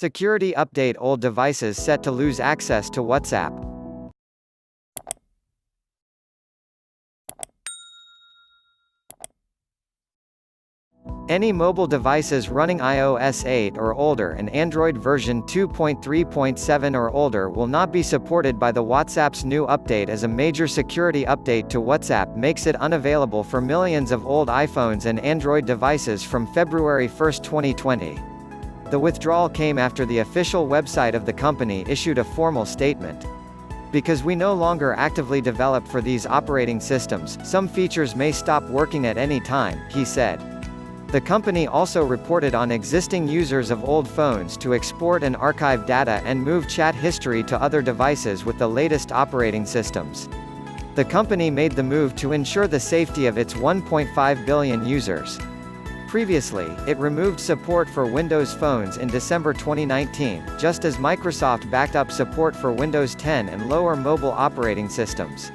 Security update: old devices set to lose access to WhatsApp. Any mobile devices running iOS 8 or older and Android version 2.3.7 or older will not be supported by the WhatsApp's new update, as a major security update to WhatsApp makes it unavailable for millions of old iPhones and Android devices from February 1, 2020. The withdrawal came after the official website of the company issued a formal statement. Because we no longer actively develop for these operating systems, some features may stop working at any time, he said. The company also reported on existing users of old phones to export and archive data and move chat history to other devices with the latest operating systems. The company made the move to ensure the safety of its 1.5 billion users. Previously, it removed support for Windows phones in December 2019, just as Microsoft backed up support for Windows 10 and lower mobile operating systems.